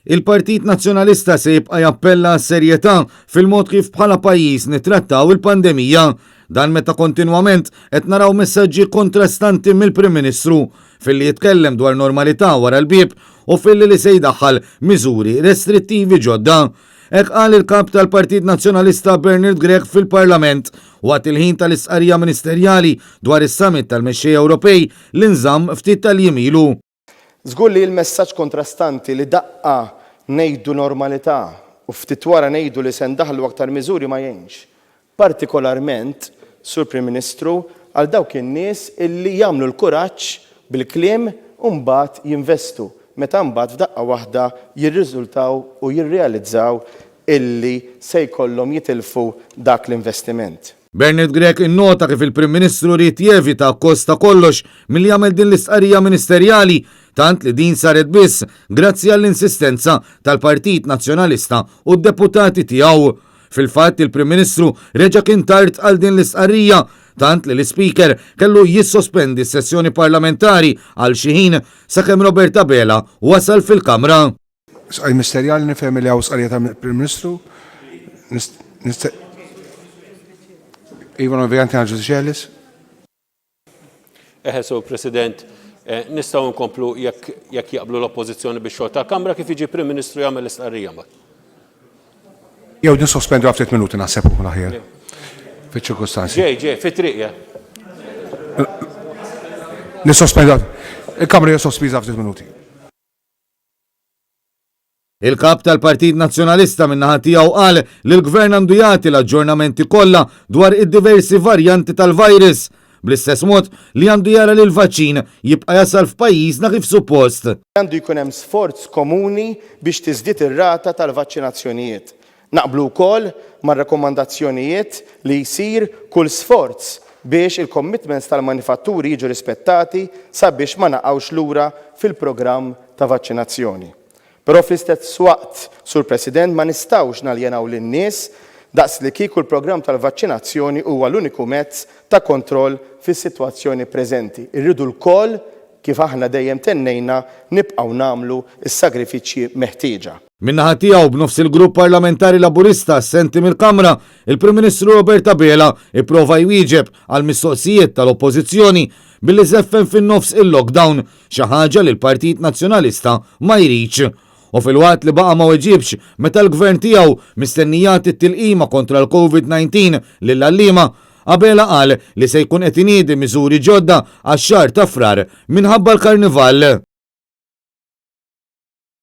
Il-Partit Nazzjonalista se jibqa' jappella s-serjetà fil-mod kif bħala pajjiż nittrattaw il-pandemija. Dan meta kontinwament qed naraw messaġġi kontrastanti mill-Prim Ministru filli jitkellem dwar normalità wara l-bieb u filli li se jdaħħal miżuri restrittivi ġodda. Hekk qal il-kap tal-Partit Nazzjonalista Bernard Grech fil-Parlament waqt il-ħin tal-istqarrija ministerjali dwar is-summit tal-Mexxejja Ewropej li nżamm ftit tal-jiem. Żgur li l-messaġġ kontrastanti li daqqa ngħidu normalità u ftit wara ngħidu li se ndaħlu aktar miżuri ma jgħinx. Partikolarment, Sur Prim Ministru, għal dawk in-nies illi jagħmlu l-kuraġġ bil-kliem u mbagħad jinvestu. Meta mbagħad f'daqqa waħda jirriżultaw u jirrealizzaw illi se jkollhom jitilfu dak l-investiment. Bernard Grech innota kif il-Prim Ministru rid jevita kosta kollox milli jagħmel din l-istqarrija ministerjali tant li din saret biss grazzi għall-insistenza tal-Partit Nazzjonalista u d-deputati tiegħu. Fil-fatt il-Prim Ministru reġa' kien tard għal din l-istqarrija tant li l-Speaker kellu jissospendi s-sessjoni parlamentari għal xi ħin sakemm Roberta Bela wasal fil-Kamra. Ministerjali nifhem li hawn sqarrija tal-Prim Ministru. Ivan Viganti Ġudiċjalis. Su President, nistgħu nkomplu jekk jaqblu l-Oppożizzjoni bix-xogħol tal-Kamra kif jiġi Prim Ministru jagħmel l-istqarrija mbagħad. Jew nisospendu għal 3 minuti naħseb ukoll aħjar. Fiċ-ċirkostanzi. Ġej, fit-triq. Nisospendu. Il-Kamra hija sospiża f'3 minuti. Il-kap tal-Partit Nazzjonalista min-naħa tiegħu qal li l-Gvern għandu jagħti l-aġġornamenti kollha dwar id-diversi varjanti tal-virus, bl-istess mod li għandu jara li l-vaċċin jibqa' jasal f'pajjiżna kif suppost. Għandu jkun hemm sforz komuni biex tiżdied ir-rata tal-vaċċinazzjonijiet. Naqblu wkoll mar-rakkomandazzjonijiet li jsir kull sforz biex il-commitments tal-manifatturi jiġu rispettati sabiex ma naqgħux lura fil-programm ta' vaċċinazzjoni. Però fl-istess waqt, Sur President, ma nistgħux naljenaw lin-nies daqs li kieku l-programm tal-vaċċinazzjoni huwa l-uniku mezz ta' kontroll fis-sitwazzjoni preżenti. Irridu lkoll kif aħna dejjem tennejna nibqgħu nagħmlu s-sagrifiċċji meħtieġa. Min-naħa tiegħu b'nofs il-Grupp Parlamentari Laburista assenti mill-Kamra, il-Prim Ministru Roberta Bela ipprova jwieġeb għal mistoqsijiet tal-Oppożizzjoni billi żeffen fin-nofs il-lockdown xi ħaġa li l-Partit Nazzjonalista ma jridx. U fil-waqt li baqa' ma weġibx meta l-Gvern tiegħu mistennijat it-tilqima kontra l-COVID-19 lill-għalliema, Bela qal li se jkun qed iniedi miżuri ġodda għax-xahar ta' Frar minħabba l-Karnivall.